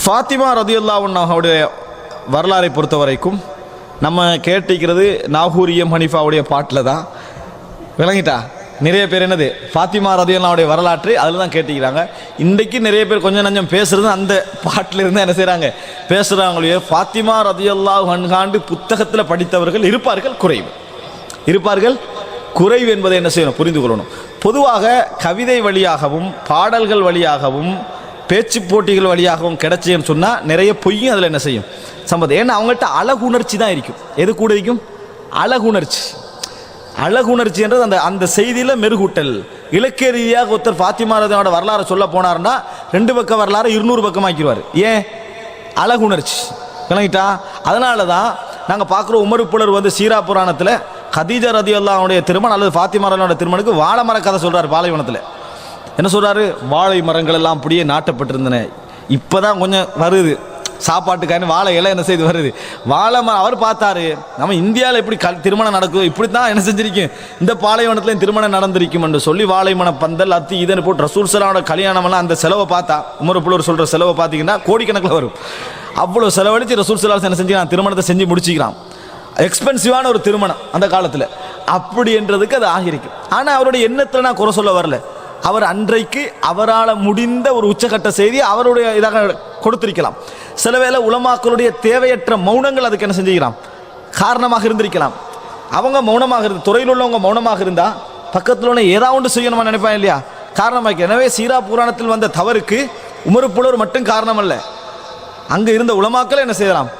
ஃபாத்திமா ரதியல்லாஹு அன்ஹாவுடைய வரலாறை பொறுத்த வரைக்கும் நம்ம கேட்டிருக்கிறது நாகூரியம் ஹனீஃபாவுடைய பாட்டில் தான். விளங்கிட்டா? நிறைய பேர் என்னது ஃபாத்திமா ரதியல்லாஹுடைய வரலாற்று அதில் தான் கேட்டிக்கிறாங்க. இன்றைக்கு நிறைய பேர் கொஞ்சம் நஞ்சம் பேசுறது அந்த பாட்டில் இருந்தால் என்ன செய்கிறாங்க பேசுகிறாங்களே. ஃபாத்திமா ரதியல்லாஹு அன்ஹாண்டு புத்தகத்தில் படித்தவர்கள் இருப்பார்கள் குறைவு என்பதை என்ன செய்யணும் புரிந்து கொள்ளணும். பொதுவாக கவிதை வழியாகவும் பாடல்கள் வழியாகவும் பேச்சு போட்டிகள் வழியாகவும் கிடைச்சேன்னு சொன்னால் நிறைய பொய்யும் அதில் என்ன செய்யும் சம்பந்தம். ஏன்னா அவங்கள்ட்ட அழகுணர்ச்சி தான் இருக்கும். எது கூட இருக்கும்? அழகுணர்ச்சி என்றது அந்த அந்த செய்தியில் மெருகூட்டல். இலக்கிய ரீதியாக ஒருத்தர் ஃபாத்திமா ரதியல்லாஹு வரலாறு சொல்ல போனார்னா 2 பக்க வரலாறு 200 பக்கமாக்கிடுவார். ஏன்? அழகுணர்ச்சி. விளங்கிட்டா? அதனால தான் நாங்கள் பார்க்குறோம் உமர் புலர் வந்து சீரா புராணத்தில் கதீஜா ரதியல்லாஹுடைய திருமணம் அல்லது ஃபாத்திமா ரதியல்லாஹுடைய திருமணுக்கு வாழை மர கதை சொல்கிறார். பாலைவனத்தில் என்ன சொல்கிறாரு? வாழை மரங்கள் எல்லாம் அப்படியே நாட்டப்பட்டிருந்தன. இப்போ தான் கொஞ்சம் வருது சாப்பாட்டுக்கான வாழை இலை என்ன செய்து வருது. வாழை மரம் அவர் பார்த்தாரு, நம்ம இந்தியாவில் எப்படி திருமணம் நடக்கும், இப்படி தான் என்ன செஞ்சிருக்கும் இந்த பாலைவனத்துலேயும் திருமணம் நடந்திருக்கும் என்று சொல்லி வாழை மன பந்தல் அத்தி இதனை போட்டு ரசூல் ஸல்லல்லாஹு கல்யாணமெல்லாம் அந்த செலவை பார்த்தா உமர் புலவர் சொல்கிற செலவை பார்த்தீங்கன்னா கோடிக்கணக்கில் வரும். அவ்வளோ செலவழித்து ரசூல் ஸல்லல்லாஹு என்ன செஞ்சுக்கிறான்? திருமணத்தை செஞ்சு முடிச்சுக்கிறான். எக்ஸ்பென்சிவான ஒரு திருமணம் அந்த காலத்தில் அப்படி என்றதுக்கு அது ஆகியிருக்கு. ஆனால் அவருடைய எண்ணத்தில் நான் குறை சொல்ல வரல. அவர் அன்றைக்கு அவரால் முடிந்த ஒரு உச்சகட்ட செய்தி அவருடைய இதாக கொடுத்திருக்கலாம். சில வேளை உலமாக்களுடைய தேவையற்ற மௌனங்கள் அதுக்கு என்ன செஞ்சுக்கலாம் காரணமாக இருந்திருக்கலாம். அவங்க மௌனமாக இருந்து துறையில் உள்ளவங்க மௌனமாக இருந்தால் பக்கத்தில் உள்ள ஏதாவது ஒன்று செய்யணுமா நினைப்பாங்க இல்லையா? காரணமாக. எனவே சீரா புராணத்தில் வந்த தவறுக்கு உமர் புலவர் மட்டும் காரணம் அல்ல, அங்கே இருந்த உலமாக்கள் என்ன செய்யலாம்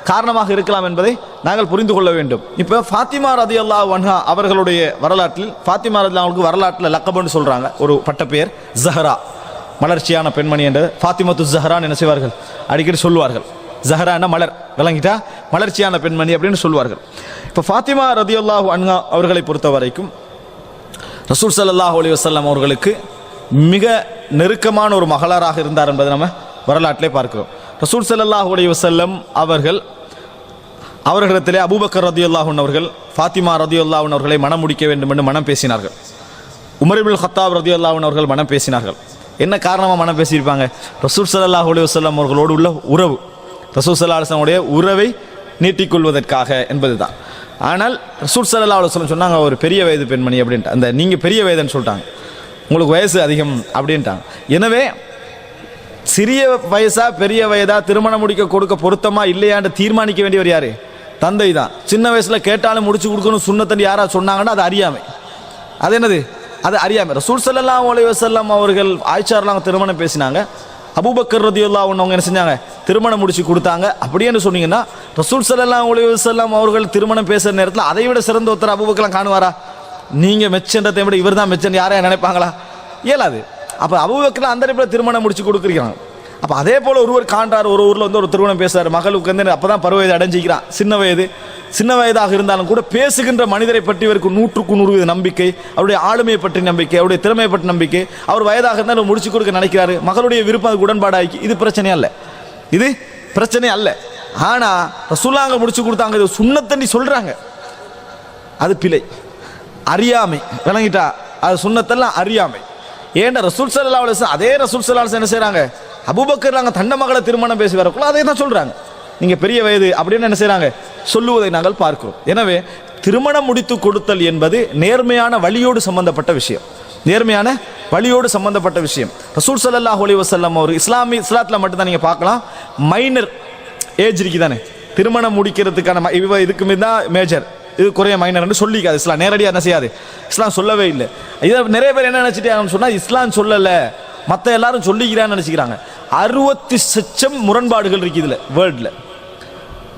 காரணமாக இருக்கலாம் என்பதை நாங்கள் புரிந்து கொள்ள வேண்டும். இப்போ ஃபாத்திமா ரதியல்லாஹு அன்ஹா அவர்களுடைய வரலாற்றில் ஃபாத்திமா ரதியல்லாஹுக்கு வரலாற்றில் லக்கபன்னு சொல்கிறாங்க ஒரு பட்டப்பெயர் ஜஹரா, மலர்ச்சியான பெண்மணி என்று. ஃபாத்திமத்து ஜஹரான்னு என்ன செய்வார்கள் அடிக்கடி சொல்லுவார்கள். ஜஹரான்னா மலர், விளங்கிட்டா? மலர்ச்சியான பெண்மணி அப்படின்னு சொல்லுவார்கள். இப்போ ஃபாத்திமா ரதியல்லாஹு அன்ஹா அவர்களை பொறுத்த வரைக்கும் ரசூல் ஸல்லல்லாஹு அலைஹி வஸல்லம் அவர்களுக்கு மிக நெருக்கமான ஒரு மகளாராக இருந்தார் என்பதை நம்ம வரலாற்றிலே பார்க்கிறோம். ரசூல் ஸல்லல்லாஹு அலைஹி வஸல்லம் அவர்களிடத்திலே அபூபக்கர் ரதியல்லாஹு அன்ஹு அவர்கள் ஃபாத்திமா ரதியல்லாஹு அன்ஹா அவர்களை மனம் முடிக்க வேண்டும் என்று மனம் பேசினார்கள். உமர் இப்னுல் கத்தாப் ரதியல்லாஹு அன்ஹு அவர்கள் மனம் பேசினார்கள். என்ன காரணமாக மனம் பேசியிருப்பாங்க? ரசூல் ஸல்லல்லாஹு அலைஹி வஸல்லம் அவர்களோடு உள்ள உறவு, ரசூல் ஸல்லல்லாஹு அலைஹி வஸல்லம் உடைய உறவை நீட்டிக்கொள்வதற்காக என்பது தான். ஆனால் ரசூல் ஸல்லல்லாஹு அலைஹி வஸல்லம் சொன்னாங்க ஒரு பெரிய வயது பெண்மணி அப்படின்ட்டு. அந்த நீங்கள் பெரிய வயதுன்னு சொல்லிட்டாங்க, உங்களுக்கு வயசு அதிகம் அப்படின்ட்டாங்க. எனவே சிறிய வயசா பெரிய வயதா திருமணம் முடிக்க கொடுக்க பொருத்தமா இல்லையான்னு தீர்மானிக்க வேண்டியவர் யாரு? தந்தை தான். சின்ன வயசுல கேட்டாலும் முடிச்சு கொடுக்கணும் சுன்னத்தன்னு யாரா சொன்னாங்கன்னா அது அறியாமை. அது என்னது? அது அறியாமை. ரசூல் ஸல்லல்லாஹு அலைஹி வஸல்லம் அவர்கள் ஆயிஷா ரலியல்லாஹு திருமணம் பேசினாங்க. அபூபக்கர் ரலியல்லாஹு அன்ஹு அவங்க என்ன செஞ்சாங்க? திருமணம் முடிச்சு கொடுத்தாங்க. அப்படின்னு சொன்னீங்கன்னா ரசூல் ஸல்லல்லாஹு அலைஹி வஸல்லம் அவர்கள் திருமணம் பேசுற நேரத்தில் அதை விட சிறந்த ஒருத்தர் அபூபக்கர்லாம் காணுவாரா? நீங்க மெச்சன்றதை விட இவர் தான் மெச்சன் யாரையா நினைப்பாங்களா? இயலாது. அப்போ அபூபக்கர் அந்த இடத்துல திருமணம் முடிச்சு கொடுக்குறாங்க. அப்போ அதே போல் ஒருவர் காண்றார், ஒரு ஊரில் வந்து ஒரு திருமணம் பேசுறாரு, மகளுக்கு வந்து அப்போ தான் பருவ வயது அடைஞ்சிக்கிறான். சின்ன வயதாக இருந்தாலும் கூட பேசுகின்ற மனிதரை பற்றி இவருக்கு 100க்கு 100% நம்பிக்கை, அவருடைய ஆளுமையை பற்றி நம்பிக்கை, அவருடைய திறமையை பற்றி நம்பிக்கை. அவர் வயதாக இருந்தாலும் முடிச்சு கொடுக்க நினைக்கிறாரு, மகளுடைய விருப்பம் அதுக்கு உடன்பாடாகி. இது பிரச்சனை அல்ல. ஆனால் ரசூலுல்லாஹ் முடிச்சு கொடுத்தாங்க, இது சுன்னத்தண்டி சொல்றாங்க, அது பிழை, அறியாமை. விளங்கிட்டா? அது சுன்னத்தெல்லாம் அறியாமை. ஏன்னா ரசூல் ஸல்லல்லாஹு அலைஹி வஸல்லம் அதே ரசூல் ஸல்லல்லாஹு அலைஹி வஸல்லம் என்ன செய்றாங்க? அபூபக்கர் நாங்கள் தண்ட மகளை திருமணம் பேசி வரக்குள்ள அதே தான் சொல்றாங்க. நீங்க பெரிய வயது அப்படின்னு என்ன செய்றாங்க சொல்லுவதை நாங்கள் பார்க்கிறோம். எனவே திருமணம் முடித்து கொடுத்தல் என்பது நேர்மையான வழியோடு சம்பந்தப்பட்ட விஷயம். ரசூல் ஸல்லல்லாஹு அலைஹி வஸல்லம் அவர் இஸ்லாத்தில் மட்டும்தான் நீங்க பார்க்கலாம். மைனர் ஏஜ் இருக்குதானே திருமணம் முடிக்கிறதுக்கான இதுக்கு மீது தான் மேஜர், இது குறைய மைனர்னு சொல்லிக்காது இஸ்லாம். நேரடியாக என்ன செய்யாது, இஸ்லாம் சொல்லவே இல்லை. இதை நிறைய பேர் என்ன நினைச்சிட்டாங்கன்னு சொன்னால் இஸ்லாம் சொல்லலை, மற்ற எல்லாரும் சொல்லிக்கிறான்னு நினச்சிக்கிறாங்க. 60 முரண்பாடுகள் இருக்குது இதில். வேர்ல்டில்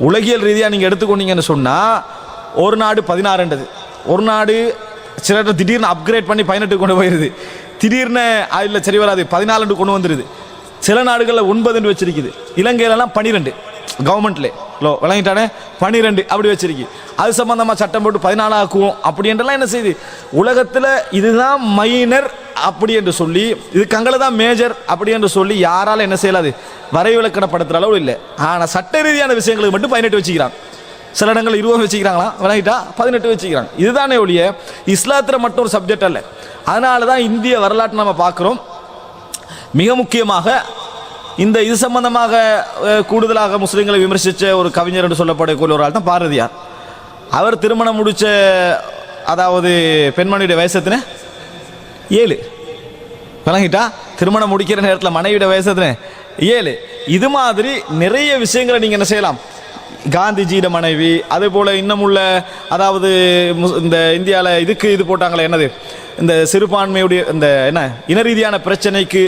உலகியல் ரீதியாக நீங்கள் எடுத்துக்கொண்டீங்கன்னு சொன்னால் ஒரு நாடு 16, ஒரு நாடு சில திடீர்னு அப்கிரேட் பண்ணி 18 கொண்டு போயிடுது, திடீர்னு அதில் சரி வராது 14 கொண்டு வந்துடுது. சில நாடுகளில் 9 வச்சிருக்குது, இலங்கையிலலாம் 12 கவர்மெண்ட்ல விளங்கிட்டானே 12 அப்படி வச்சிருக்கு. அது சம்பந்தமா சட்டம் போட்டு 14 ஆக்குவோம் அப்படி என்றெல்லாம் என்ன செய்யுது உலகத்தில். இதுதான் மைனர் அப்படி என்று சொல்லி, இது கங்களை தான் மேஜர் அப்படி என்று சொல்லி யாரால என்ன செய்யலாது வரைவிலக்கணப்படுத்துற அளவு இல்லை. ஆனால் சட்ட ரீதியான விஷயங்களுக்கு மட்டும் 18 வச்சுக்கிறாங்க. சில இடங்கள் 20 வச்சுக்கிறாங்களா, விளங்கிட்டா 18 வச்சுக்கிறாங்க. இதுதானே ஒழிய இஸ்லாத்தில் மட்டும் ஒரு சப்ஜெக்ட் அல்ல. அதனால தான் இந்திய வரலாற்றை நம்ம பார்க்குறோம். மிக முக்கியமாக இந்த இது சம்பந்தமாக கூடுதலாக முஸ்லீம்களை விமர்சித்த ஒரு கவிஞர் என்று சொல்லப்படக்கூடிய ஒரு ஆள் தான் பாரதியார். அவர் திருமணம் முடித்த அதாவது பெண்மணியுடைய வயசத்தின 7 விளங்கிட்டா. திருமணம் முடிக்கிற நேரத்தில் மனைவியோட வயசத்தின 7. இது மாதிரி நிறைய விஷயங்களை நீங்கள் என்ன செய்யலாம். காந்திஜியோட மனைவி, அதே போல் இன்னும் உள்ள அதாவது இந்த இந்தியாவில் இதுக்கு இது போட்டாங்களே என்னது, இந்த சிறுபான்மையுடைய இந்த என்ன இன ரீதியான பிரச்சனைக்கு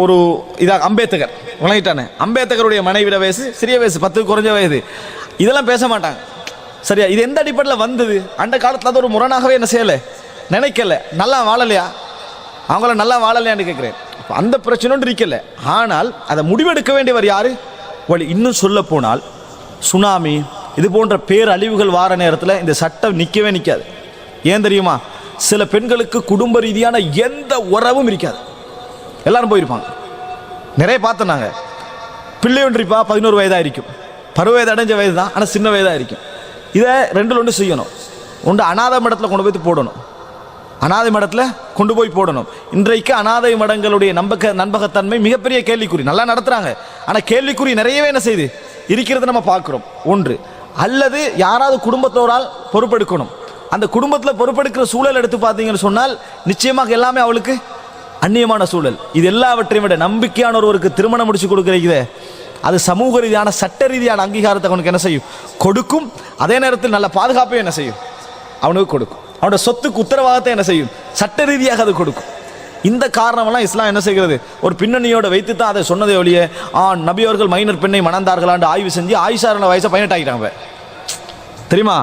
ஒரு இதாக அம்பேத்கர் விளங்கிட்டானே, அம்பேத்கருடைய மனைவியோட வயசு சிறிய வயசு 10 குறைஞ்ச வயது. இதெல்லாம் பேச மாட்டாங்க. சரியா? இது எந்த அடிப்படையில் வந்தது? அந்த காலத்தில் அது ஒரு முரணாகவே என்ன செய்யலை, நினைக்கல. நல்லா வாழலையா, அவங்கள நல்லா வாழலையான்னு கேட்குறேன். அந்த பிரச்சனை ஒன்று இருக்கல. ஆனால் அதை முடிவெடுக்க வேண்டியவர் யாரு? வழி. இன்னும் சொல்ல போனால் சுனாமி இது போன்ற பேரழிவுகள் வார நேரத்தில் இந்த சட்டம் நிற்கவே நிற்காது. ஏன் தெரியுமா? சில பெண்களுக்கு குடும்ப ரீதியான எந்த உறவும் இருக்காது, எல்லாரும் போயிருப்பாங்க. நிறைய பார்த்தோம் நாங்கள். பிள்ளை ஒன்றிப்பா 11 வயதாக இருக்கும், பருவ வயது அடைஞ்ச வயது தான், ஆனால் சின்ன வயதாக இருக்கும். இதை 2ல் ஒன்று செய்யணும். ஒன்று அநாதை மடத்தில் கொண்டு போய் போடணும், அநாதை மடத்தில் கொண்டு போய் போடணும். இன்றைக்கு அநாதை மடங்களுடைய நம்பகத்தன்மை மிகப்பெரிய கேள்விக்குறி. நல்லா நடத்துகிறாங்க, ஆனால் கேள்விக்குறி நிறையவே என்ன செய்யுது இருக்கிறது நம்ம பார்க்குறோம். ஒன்று. அல்லது யாராவது குடும்பத்தோரால் பொறுப்பெடுக்கணும். அந்த குடும்பத்தில் பொறுப்பெடுக்கிற சூழல் எடுத்து பார்த்தீங்கன்னு சொன்னால் நிச்சயமாக எல்லாமே அவளுக்கு அந்நியமான சூழல். இது எல்லாவற்றையும் விட நம்பிக்கையான ஒருவருக்கு திருமணம் முடிச்சு கொடுக்குறீங்க, அது சமூக ரீதியான சட்ட ரீதியான அங்கீகாரத்தை அவனுக்கு என்ன செய்யும், கொடுக்கும். அதே நேரத்தில் நல்ல பாதுகாப்பை என்ன செய்யும், அவனுக்கு கொடுக்கும். அவனோட சொத்துக்கு உத்தரவாதத்தை என்ன செய்யும், சட்ட ரீதியாக அது கொடுக்கும். இந்த காரணமெல்லாம் இஸ்லாம் என்ன செய்கிறது, ஒரு பின்னணியோட வைத்து தான் அதை சொன்னதை ஒழிய நபி அவர்கள் மைனர் பெண்ணை மணந்தார்களான்னு ஆய்வு செஞ்சு ஆயிஷாரோட வயசை 18 ஆகிட்டாங்க. தெரியுமா?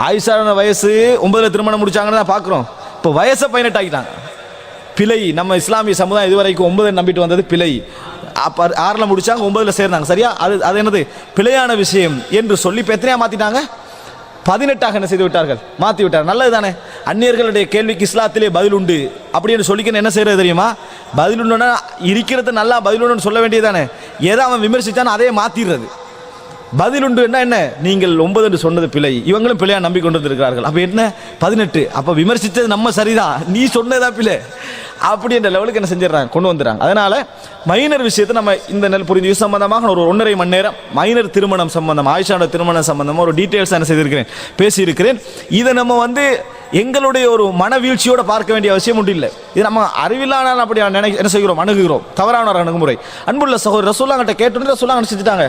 ஆயிஷாரோட வயசு 9 திருமணம் முடிச்சாங்கன்னு தான் பார்க்குறோம். இப்போ வயசை 18 ஆகிட்டாங்க. பிழை. நம்ம இஸ்லாமிய சமுதாயம் இதுவரைக்கும் 9 நம்பிட்டு வந்தது பிழை. அப்போ 6ல் முடிச்சாங்க, 9ல் சேர்ந்தாங்க. சரியா? அது என்னது பிழையான விஷயம் என்று சொல்லி இப்போ எத்தனையா மாற்றிட்டாங்க, 18ஆக என்ன செய்து விட்டார்கள், மாற்றி விட்டார். நல்லது தானே. அந்நியர்களுடைய கேள்விக்கு இஸ்லாத்திலே பதில் உண்டு அப்படின்னு சொல்லிக்கணும். என்ன செய்யறது தெரியுமா? பதில் உண்டுன்னா இருக்கிறது நல்லா பதில் உண்டுன்னு சொல்ல வேண்டியதானே. ஏதோ அவன் விமர்சித்தானோ அதே மாற்றிடுறது. பதில் உண்டு என்ன, நீங்கள் 9 என்று சொன்னது பிழை, இவங்களும் பிழையா நம்பி கொண்டு வந்திருக்கிறார்கள். அப்போ என்ன 18, அப்போ விமர்சித்தது நம்ம சரிதான், நீ சொன்னதா பிழை அப்படின்ற லெவலுக்கு என்ன செஞ்சிடறாங்க, கொண்டு வந்துடுறாங்க. அதனால மைனர் விஷயத்தை நம்ம இந்த நெல் புரிந்து சம்பந்தமாக ஒரு 1.5 மணி நேரம் மைனர் திருமணம் சம்பந்தம், ஆயிஷாவோட திருமணம் சம்பந்தமாக ஒரு டீட்டெயில்ஸ் என்ன செய்திருக்கிறேன், பேசியிருக்கிறேன். இதை நம்ம எங்களுடைய ஒரு மனவீழ்ச்சியோட பார்க்க வேண்டிய அவசியம் ஒன்றும் இல்லை. இது நம்ம அறிவில்லான அப்படி என்ன செய்கிறோம், அணுகுகிறோம். தவறான ஒரு அணுகுமுறை. அன்புள்ள சகோதரர் ரசூலுல்லாஹ்கிட்ட கேட்டு ரசூலுல்லாஹ் செஞ்சுட்டாங்க.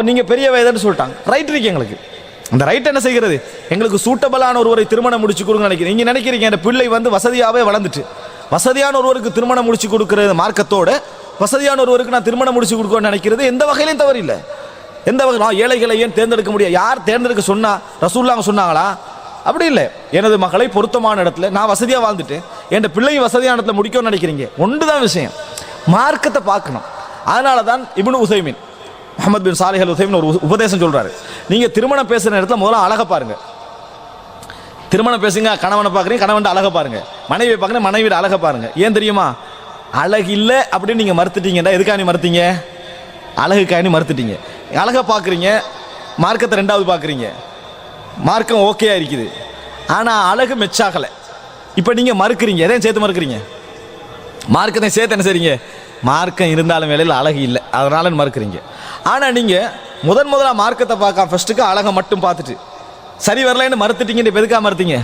நீங்கள் பெரிய வயதுன்னு சொல்லிட்டாங்க. ரைட் இருக்கு எங்களுக்கு. அந்த ரைட் என்ன செய்கிறது, எங்களுக்கு சூட்டபிளான ஒருவரை திருமணம் முடிச்சு கொடுங்க நினைக்கிறீங்க. நீங்கள் நினைக்கிறீங்க என் பிள்ளை வசதியாகவே வளர்ந்துட்டு வசதியான ஒருவருக்கு திருமணம் முடிச்சு கொடுக்கிறது மார்க்கத்தோட, வசதியான ஒருவருக்கு நான் திருமணம் முடிச்சு கொடுக்கணும்னு நினைக்கிறது எந்த வகையிலும் தவறு இல்லை. எந்த வகையில் ஏழைகளை ஏன் தேர்ந்தெடுக்க முடியாது? யார் தேர்ந்தெடுக்க சொன்னா? ரசூலுல்லாஹ் சொன்னாங்களா? அப்படி இல்லை. எனது மகளை பொருத்தமான இடத்துல நான் வசதியாக வாழ்ந்துட்டு என் பிள்ளையும் வசதியான இடத்துல முடிக்கணும்னு நினைக்கிறீங்க. ஒன்று தான் விஷயம், மார்க்கத்தை பார்க்கணும். அதனால தான் இப்னு உசைமின் முஹம்மது பின் சாலிஹ் அல் உசைமின் ஒரு உபதேசம் சொல்றாரு. நீங்க திருமணம் பேசுற நேரத்தில் முதல்ல அழகை பாருங்க. திருமணம் பேசுங்க, கணவனை பார்க்குறீங்க, கணவன் அழகை பாருங்க, மனைவியை பார்க்குறேன், மனைவியோட அழகை பாருங்க. ஏன் தெரியுமா? அழகு இல்லை அப்படின்னு நீங்க மறுத்துட்டீங்கடா. எதுக்காக மறுத்தீங்க? அழகுக்காக மறுத்துட்டீங்க. அழகை பார்க்குறீங்க, மார்க்கத்தை 2வது பார்க்குறீங்க. மார்க்கம் ஓகேயா இருக்குது, ஆனால் அழகு மெச்சாகலை. இப்போ நீங்க மறுக்கிறீங்க. எதையும் சேர்த்து மறுக்கிறீங்க, மார்க்கத்தை சேர்த்து என்ன செய்றீங்க? மார்க்கம் இருந்தாலும் வேலையில் அழகு இல்லை, அதனால மறுக்கிறீங்க. ஆனால் நீங்கள் முதலாக மார்க்கத்தை பார்க்க ஃபர்ஸ்ட்டுக்கு அழகை மட்டும் பார்த்துட்டு சரி வரலன்னு மறுத்துட்டீங்க. இப்போ எதுக்காக மறுத்தீங்க?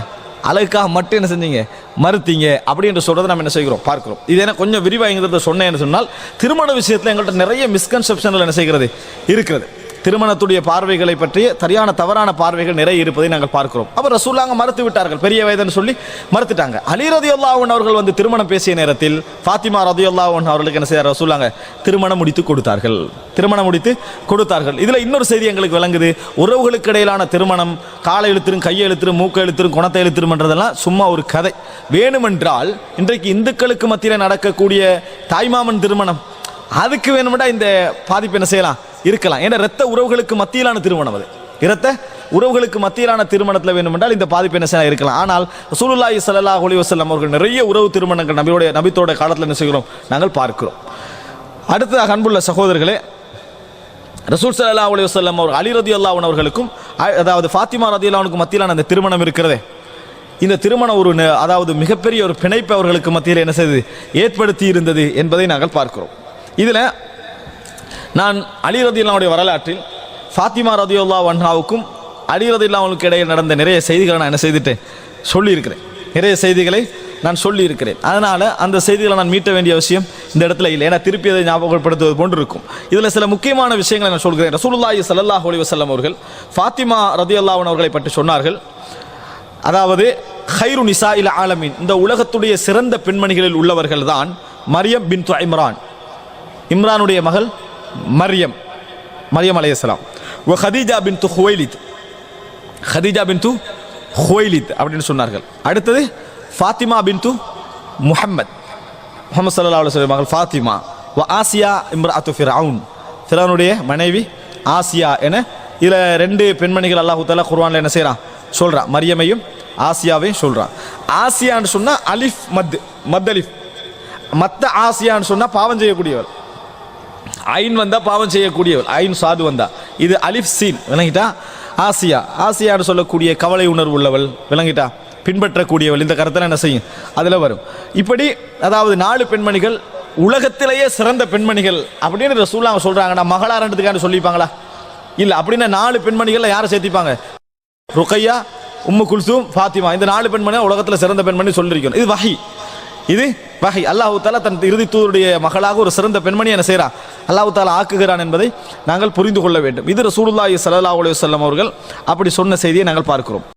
அழகுக்காக மட்டும் என்ன செஞ்சீங்க? மறுத்தீங்க. அப்படி என்று சொல்கிறத நம்ம என்ன செய்கிறோம், பார்க்கிறோம். இது என்ன கொஞ்சம் விரிவாக சொன்னேன்னு சொன்னால், திருமண விஷயத்தில் எங்கள்கிட்ட நிறைய மிஸ்கன்செப்ஷன்கள் என்ன செய்கிறது இருக்கிறது. திருமணத்துடைய பார்வைகளை பற்றிய சரியான தவறான பார்வைகள் நிறைய இருப்பதை நாங்கள் பார்க்கிறோம். அப்போ ரசூலுல்லாஹ் மறுத்து விட்டார்கள், பெரிய வயதுன்னு சொல்லி மறுத்துட்டாங்க. அலி ரலியல்லாஹு அன்ஹு அவர்கள் திருமணம் பேசிய நேரத்தில் ஃபாத்திமா ரலியல்லாஹு அன்ஹா அவர்களுக்கு என்ன செய்தார் ரசூலுல்லாஹ்? திருமணம் முடித்து கொடுத்தார்கள். திருமணம் முடித்து கொடுத்தார்கள். இதில் இன்னொரு செய்தி எங்களுக்கு விளங்குது. உறவுகளுக்கு இடையிலான திருமணம் காலை எழுத்திரும், கையை எழுத்திரும், மூக்கை எழுத்திரும், குணத்தை எழுத்திரும்ன்றதெல்லாம் சும்மா ஒரு கதை. வேணுமென்றால் இன்றைக்கு இந்துக்களுக்கு மத்தியில் நடக்கக்கூடிய தாய்மாமன் திருமணம், அதுக்கு வேணுமெண்டா இந்த பாதிப்பு என்ன செய்யலாம், இருக்கலாம். ஏன்னா இரத்த உறவுகளுக்கு மத்தியிலான திருமணம், அது இரத்த உறவுகளுக்கு மத்தியிலான திருமணத்தில் வேண்டுமென்றால் இந்த பாதிப்பு என்ன செய்யலாம், இருக்கலாம். ஆனால் ரசூலுல்லாஹி ஸல்லல்லாஹு அலைஹி வஸல்லம் அவர்கள் நிறைய உறவு திருமணங்கள் நபித்தோட காலத்தில் என்ன செய்கிறோம், நாங்கள் பார்க்கிறோம். அடுத்ததாக அன்புள்ள சகோதரர்களே, ரசூல் ஸல்லல்லாஹு அலைஹி வஸல்லம் அவர்கள் அலி ரலியல்லாஹு அன்ஹு அவர்களுக்கும் அதாவது ஃபாத்திமா ரலியல்லாஹு அன்ஹுக்கும் மத்தியிலான அந்த திருமணம் இருக்கிறதே, இந்த திருமணம் ஒரு அதாவது மிகப்பெரிய ஒரு பிணைப்பு அவர்களுக்கு மத்தியில் என்ன செய்து ஏற்படுத்தி இருந்தது என்பதை நாங்கள் பார்க்கிறோம். இதில் நான் அலி ரதியுல்லாவுடைய வரலாற்றில் ஃபாத்திமா ரதியுல்லாஹு அன்ஹாவுக்கும் அலி ரதியுல்லாஹுக்கு இடையே நடந்த நிறைய செய்திகளை நான் என்ன செய்துட்டேன், சொல்லியிருக்கிறேன். நிறைய செய்திகளை நான் சொல்லியிருக்கிறேன். அதனால் அந்த செய்திகளை நான் மீட்ட வேண்டிய அவசியம் இந்த இடத்துல இல்லை. ஏன்னா திருப்பி அதை ஞாபகப்படுத்துவது போன்று இருக்கும். இதில் சில முக்கியமான விஷயங்களை நான் சொல்கிறேன். ரசூலுல்லாஹி ஸல்லல்லாஹு அலைஹி வஸல்லம் அவர்கள் ஃபாத்திமா ரதியல்லாஹு அன்ஹா அவர்களை பற்றி சொன்னார்கள். அதாவது ஹைரு நிசாஇல் ஆலமீன், இந்த உலகத்துடைய சிறந்த பெண்மணிகளில் உள்ளவர்கள் தான் மரியம் பின்து இம்ரான், இம்ரானுடைய மகள் மரியம் அலைஹிஸ்ஸலாம். வ ஹதீஜா பின்து ஹுவைலித், ஹதீஜா பின்து ஹுவைலித் அப்படின்னு சொன்னார்கள். அடுத்தது ஃபாத்திமா பின்து முஹம்மத் ஸல்லல்லாஹு அலைஹி வஸல்லம் மகள் ஃபாத்திமா. வ ஆசியா இம்ராஅத்து ஃபிரௌன், ஃபிரௌனுடைய மனைவி ஆசியா என இதில் 2 பெண்மணிகள் அல்லாஹ் தஆலா குர்ஆனில் என்ன செய்கிறான், சொல்கிறான். மரியமையும் ஆசியாவையும் சொல்கிறான். ஆசியான்னு சொன்னால் அலிஃப் மத் அலிஃப், மத்த ஆசியான்னு சொன்னால் பாவம் செய்யக்கூடியவர், ஐன் வந்தா பாவம் செய்யக்கூடியவர், ஐன் சாது வந்தா. இது அலிஃப் சீன், விளங்கிட்டா. ஆசியான்னு சொல்லக்கூடிய கவலை உணர்வு உள்ளவள், விளங்கிட்டா, பின்பற்றக்கூடியவள். இந்த கருத்தில் என்ன செய்யும், அதில் வரும். இப்படி அதாவது 4 பெண்மணிகள் உலகத்திலேயே சிறந்த பெண்மணிகள் அப்படின்னு ரசூலுல்லாஹ் சொல்றாங்கன்னா மகளாரன்றதுக்கான சொல்லிப்பாங்களா? இல்லை. அப்படின்னா 4 பெண்மணிகள் யாரை சேர்த்திப்பாங்க? ருக்கையா, உம்மு குல்சூம், ஃபாத்திமா. இந்த 4 பெண்மணிகள் உலகத்தில் சிறந்த பெண்மணி சொல்லியிருக்கணும். இது வஹி. அல்லாஹு தஆலா தன் இறுதி தூதருடைய மகளாக ஒரு சிறந்த பெண்மணி என்ன செய்கிறான், அல்லாஹு தஆலா ஆக்குகிறான் என்பதை நாங்கள் புரிந்து கொள்ள வேண்டும். இது ரசூலுல்லாஹி ஸல்லல்லாஹு அலைஹி வஸல்லம் அவர்கள் அப்படி சொன்ன செய்தியை நாங்கள் பார்க்கிறோம்.